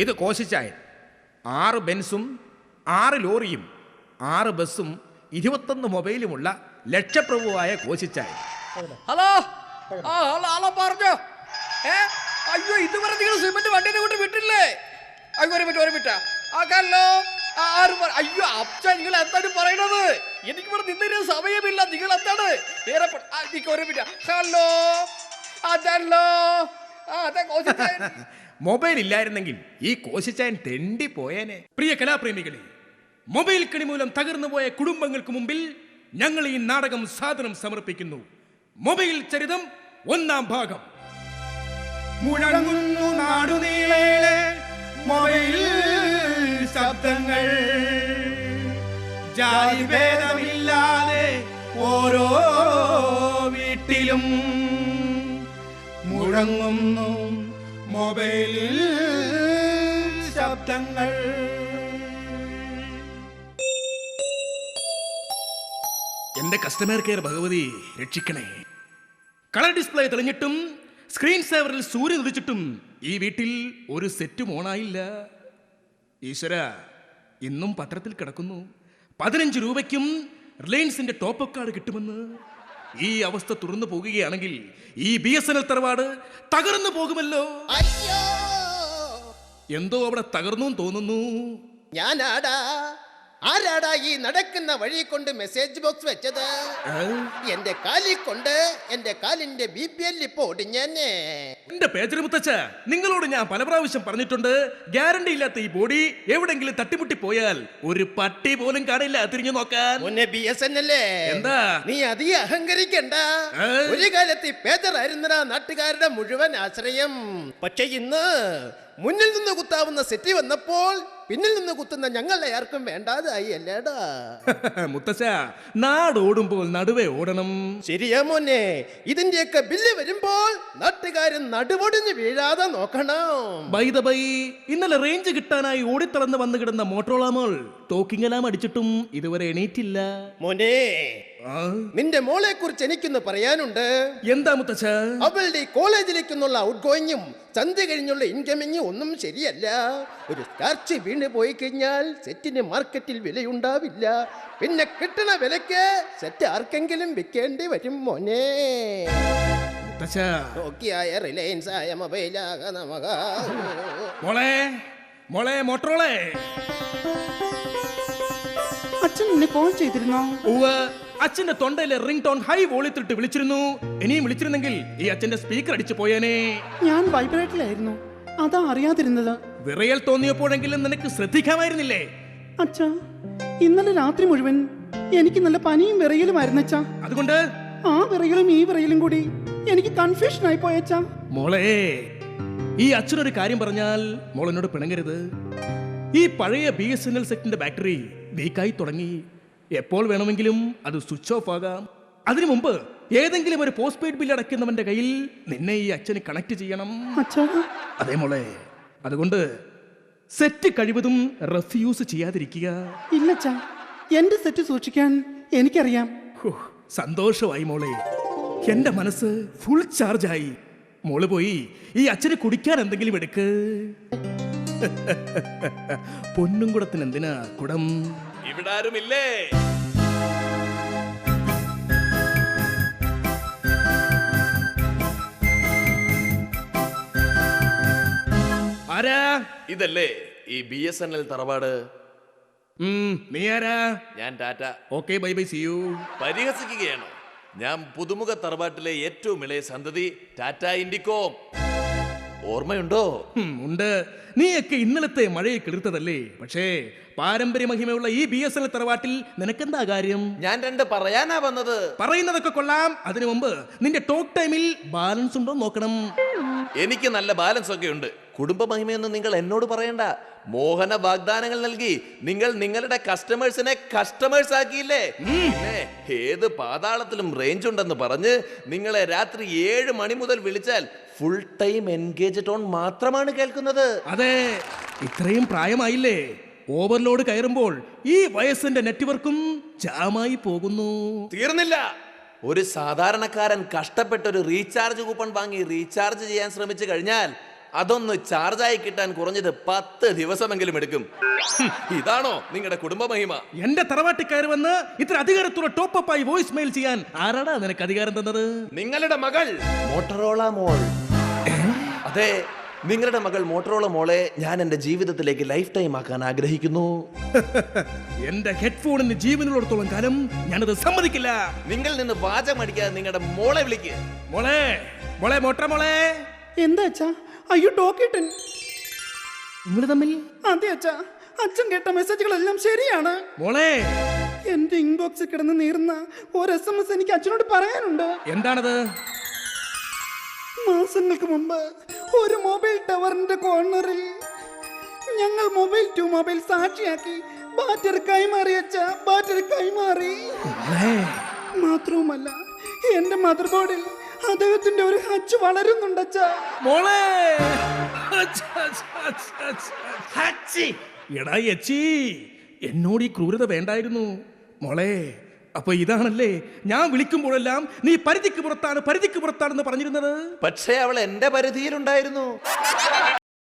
ഇത് കോശിച്ചായൻ. 6 ബെൻസും 6 ലോറിയും 6 ബസ്സും 21 മൊബൈലുമുള്ള ലക്ഷപ്രഭുവായ കോശിച്ചായൻ. ഹലോ ഹലോ പറഞ്ഞോ. അയ്യോ ഇതുവരെ നിങ്ങൾ സിമെന്റ് വണ്ടിനെ കൊണ്ട് വിട്ടില്ലേ? അയ്യോ ഒരു മിനിറ്റ് ഹലോ അയ്യോ അച്ഛ നിങ്ങൾ എന്താണ് പറയണത്? എനിക്കിവിടെ നിന്നൊരു സമയമില്ല. നിങ്ങൾ എന്താണ് വേറെ ഒരു മിനിറ്റ്. ഹലോ അതല്ലോ അതെ കോശിച്ചായൻ. മൊബൈൽ ഇല്ലായിരുന്നെങ്കിൽ ഈ കോശിച്ചായൻ തെണ്ടി പോയേനെ. പ്രിയ കലാപ്രേമികളെ, മൊബൈൽ കണി മൂലം തകർന്നു പോയ കുടുംബങ്ങൾക്ക് മുമ്പിൽ ഞങ്ങൾ ഈ നാടകം സാധനം സമർപ്പിക്കുന്നു. മൊബൈൽ ചരിതം 1-ാം ഭാഗം. മുഴങ്ങുന്നു നാടുനീളെ മൊബൈൽ ശബ്ദങ്ങൾ, ജാതിഭേദമില്ലാതെ ഓരോ വീട്ടിലും മുഴങ്ങുന്നു മൊബൈൽ ശബ്ദങ്ങൾ. എന്റെ കസ്റ്റമർ കെയർ ഭഗവതി രക്ഷിക്കണേ. കളർ ഡിസ്പ്ലേ തെളിഞ്ഞിട്ടും സ്ക്രീൻ സേവറിൽ സൂര്യൻ ഉദിച്ചിട്ടും ഈ വീട്ടിൽ ഒരു സെറ്റും ഓണായില്ല. ഈശ്വര, ഇന്നും പത്രത്തിൽ കിടക്കുന്നു 15 രൂപയ്ക്കും റിലയൻസിന്റെ ടോപ്പ് അപ്പ് കാർഡ് കിട്ടുമെന്ന്. ഈ അവസ്ഥ തുറന്നു പോകുകയാണെങ്കിൽ ഈ BSNL തറവാട് തകർന്നു പോകുമല്ലോ. എന്തോ അവിടെ തകർന്നു തോന്നുന്നു. ഞാനാടാ ആരാടാ ഈ നടക്കുന്ന വഴി കൊണ്ട് മെസ്സേജ് ബോക്സ് വെച്ചത്? എന്റെ കാലിൽ കൊണ്ട് എന്റെ കാലിന്റെ BPL ഇപ്പൊ ഒടിഞ്ഞെന്നെ. എന്റെ പേജർ മുത്തച്ഛ, നിങ്ങളോട് ഞാൻ പല പ്രാവശ്യം പറഞ്ഞിട്ടുണ്ട്, ഗ്യാരണ്ടി ഇല്ലാത്ത ഈ ബോഡി എവിടെങ്കിലും തട്ടിമുട്ടി പോയാൽ ഒരു പട്ടി പോലും കാണില്ല തിരിഞ്ഞു നോക്കാൻ. BSNL എന്താ നീ അധികം അഹങ്കരിക്കണ്ട. ഒരു കാലത്ത് ഈ പേജറായിരുന്നടാ നാട്ടുകാരുടെ മുഴുവൻ ആശ്രയം. പക്ഷെ ഇന്ന് മുന്നിൽ നിന്ന് കുത്താവുന്ന സെറ്റി വന്നപ്പോൾ പിന്നിൽ നിന്ന് കുത്തുന്ന ഞങ്ങളെ ആർക്കും വേണ്ടാതായി അല്ലേടാ. മുത്തച്ഛ, നാടോടുമ്പോൾ നടുവേ ഓടണം. ശരിയാ മോനെ, ഇതിന്റെയൊക്കെ ബില്ല് വരുമ്പോൾ നാട്ടുകാരൻ നടുവൊടിഞ്ഞ് വീഴാതെ നോക്കണം. ബൈ ദ ബൈ, ഇന്നലെ റേഞ്ച് കിട്ടാനായി ഓടിത്തളർന്ന് വന്നു കിടന്ന മോട്ടോറോള മോൾ ടോക്കിംഗ് എല്ലാം അടിച്ചിട്ടും ഇതുവരെ എണീറ്റില്ല. മോനെ, നിന്റെ മോളെ കുറിച്ച് എനിക്കൊന്ന് പറയാനുണ്ട്. എന്താ മുത്തച്ഛ? അവളുടെ കോളേജിലേക്കുള്ള ഔട്ട് ഗോയിങ്ങും സന്ധ്യ കഴിഞ്ഞുള്ള ഇൻകമിങ്ങും ഒന്നും ശരിയല്ല. ഒരു സ്കാർച്ച് വീണ് പോയി കഴിഞ്ഞാൽ സെറ്റിന് മാർക്കറ്റിൽ വിലയുണ്ടാവില്ല. പിന്നെ കിട്ടണ വിലക്ക് സെറ്റ് ആർക്കെങ്കിലും വിൽക്കേണ്ടി വരും മോനെ. നോക്കിയായ റിലയൻസ് ആയ മൊബൈലാക നമക. മോളെ മോളെ മോട്ടോറോളെ, അച്ഛൻ എന്നെ കോൾ ചെയ്തിരുന്നോ? അച്ഛന്റെ തൊണ്ടയിലെ റിംഗ് ടോൺ ഹൈ വോളിയത്തിലിട്ട് വിളിച്ചിരുന്നു. ഇനിയും വിളിച്ചിരുന്നെങ്കിൽ ഈ അച്ഛന്റെ സ്പീക്കർ അടിച്ചു പോയേനെ. ഞാൻ വൈബ്രേറ്റിലായിരുന്നു, അതാ അറിയാതിരുന്നത്. വിറയൽ തോന്നിയപ്പോഴെങ്കിലും നിനക്ക് ശ്രദ്ധിക്കാമായിരുന്നില്ലേ? അച്ഛാ, ഇന്നലെ രാത്രി മുഴുവൻ എനിക്ക് നല്ല പനിയും വിറയലുമായിരുന്നു അച്ഛാ. അതുകൊണ്ട് ആ വിറയലും ഈ വിറയലും കൂടി എനിക്ക് കൺഫ്യൂഷൻ ആയി പോയച്ചാ. മോളെ, ഈ അച്ഛനൊരു കാര്യം പറഞ്ഞാൽ മോളെന്നോട് പിണങ്ങരുത്. ഈ പഴയ BSNL സെറ്റിന്റെ ബാറ്ററി വീക്കായി തുടങ്ങി. എപ്പോൾ വേണമെങ്കിലും അത് സ്വിച്ച് ഓഫ് ആകാം. അതിനു മുമ്പ് ഏതെങ്കിലും ഒരു പോസ്റ്റ് പെയ്ഡ് ബില്ല് അടയ്ക്കുന്നവന്റെ കയ്യിൽ നിന്നെ ഈ അച്ഛന് കണക്ട് ചെയ്യണം. അതേ മോളെ, അതുകൊണ്ട് സെറ്റ് കഴിവതും റെഫ്യൂസ് ചെയ്യാതിരിക്കുക. ഇല്ലച്ചാ, എന്റെ സെറ്റ് സൂക്ഷിക്കാൻ എനിക്കറിയാം. സന്തോഷമായി മോളെ, എന്റെ മനസ്സ് ഫുൾ ചാർജായി. മോള് പോയി ഈ അച്ഛന് കുടിക്കാൻ എന്തെങ്കിലും എടുക്ക്. പൊന്നും കുടത്തിന് എന്തിനാ കുടം? ഇവിടെ ആരുമില്ലേ? ആരാ? ഇതല്ലേ ഈ BSNL തറവാട്? നീ ആരാ? ഞാൻ Tata. Okay, bye bye, see you. പരിഹസിക്കുകയാണോ? ഞാൻ പുതുമുഖ തറവാട്ടിലെ ഏറ്റവും ഇളയ സന്തതി ടാറ്റ ഇൻഡിക്കോം. ഓർമ്മയുണ്ടോ? ഉണ്ട്. നീയൊക്കെ ഇന്നലത്തെ മഴയെ കിളിർത്തതല്ലേ. പക്ഷേ പാരമ്പര്യ മഹിമയുള്ള ഈ BSNL തറവാട്ടിൽ നിനക്കെന്താ കാര്യം? ഞാൻ 2 പറയാനാ വന്നത്. പറയുന്നതൊക്കെ കൊള്ളാം. അതിനു മുമ്പ് നിന്റെ ടോക്ക് ടൈമിൽ ബാലൻസ് ഉണ്ടോ നോക്കണം. എനിക്ക് നല്ല ബാലൻസ് ഒക്കെ ഉണ്ട്. കുടുംബ മഹിമയൊന്നും നിങ്ങൾ എന്നോട് പറയണ്ട. മോഹന വാഗ്ദാനങ്ങൾ നൽകി നിങ്ങൾ നിങ്ങളുടെ കസ്റ്റമേഴ്സിനെ കസ്റ്റമേഴ്സ് ആക്കിയില്ലേ? ഏത് പാതാളത്തിലും റേഞ്ച് ഉണ്ടെന്ന് പറഞ്ഞ് നിങ്ങളെ രാത്രി 7 മണി മുതൽ വിളിച്ചാൽ ഫുൾ ടൈം എൻഗേജ് ടോൺ മാത്രമാണ് കേൾക്കുന്നത്. അതെ, ഇത്രയും പ്രായമായില്ലേ. ഓവർലോഡ് കയറുമ്പോൾ ഈ വയസ്സിന്റെ നെറ്റ്വർക്കും ജാമായി പോകുന്നു. തീർന്നില്ല. ഒരു സാധാരണക്കാരൻ കഷ്ടപ്പെട്ട ഒരു റീചാർജ് കൂപ്പൺ വാങ്ങി റീചാർജ് ചെയ്യാൻ ശ്രമിച്ചു കഴിഞ്ഞാൽ അതൊന്ന് ചാർജായി കിട്ടാൻ കുറഞ്ഞത് 10 ദിവസമെങ്കിലും എടുക്കും. ഇതാണോ നിങ്ങളുടെ കുടുംബ മഹിമ? എന്റെ തറവാട്ടിക്കാർ വന്ന് ഇത്ര അധികാരത്തുള്ള ടോപ്പ് അപ്പായി വോയിസ് മെയിൽ ചെയ്യാൻ ആരാടാ നിനക്ക് അധികാരം തന്നത്? നിങ്ങളുടെ മകൾ മോട്ടറോള മോൾ. അതെ, നിങ്ങളുടെ മകൾ മോട്ടറോള മോളെ ഞാൻ എന്റെ ജീവിതത്തിലേക്ക് ലൈഫ് ടൈം ആക്കാൻ ആഗ്രഹിക്കുന്നു. എന്റെ ഹെഡ്ഫോണിന് ജീവനുള്ളിടത്തോളം കാലം ഞാനത് സമ്മതിക്കില്ല. നിങ്ങൾ നിന്ന് വാചമടിക്കാതെ നിങ്ങളുടെ മോളെ വിളിക്ക്. മോളെ മോളെ മോട്ട മോളെ. എന്താ അച്ഛാ? അയ്യോ ടോക്കിട്ടൻ. നിങ്ങൾ തമ്മിൽ? അതെ അച്ഛാ, അച്ഛൻ കേട്ട മെസ്സേജുകളെല്ലാം ശരിയാണ്. മോളെ, എന്റെ ഇൻബോക്സിൽ കിടന്ന് നീറുന്ന ഒരു SMS എനിക്ക് അച്ഛനോട് പറയാനുണ്ട്. എന്താണത്? മാസങ്ങൾക്ക് മുമ്പ് ഒരു മൊബൈൽ ടവറിന്റെ കോർണറിൽ ഞങ്ങൾ മൊബൈൽ ടു മൊബൈൽ സാക്ഷിയാക്കി ബാറ്ററി കൈമാറി അച്ഛാ, ബാറ്ററി കൈമാറി. മാത്രവുമല്ല എന്റെ മദർ ബോർഡിൽ അദ്ദേഹത്തിന്റെ ഒരു ഹച്ച് വളരുന്നുണ്ട് അച്ഛാ. മോളെ, എടാ യച്ചി, എന്നോട് ഈ ക്രൂരത വേണ്ടായിരുന്നു. മോളെ, അപ്പൊ ഇതാണല്ലേ ഞാൻ വിളിക്കുമ്പോഴെല്ലാം നീ പരിധിക്ക് പുറത്താണെന്ന് പറഞ്ഞിരുന്നത്? പക്ഷേ അവൾ എന്റെ പരിധിയിലുണ്ടായിരുന്നു.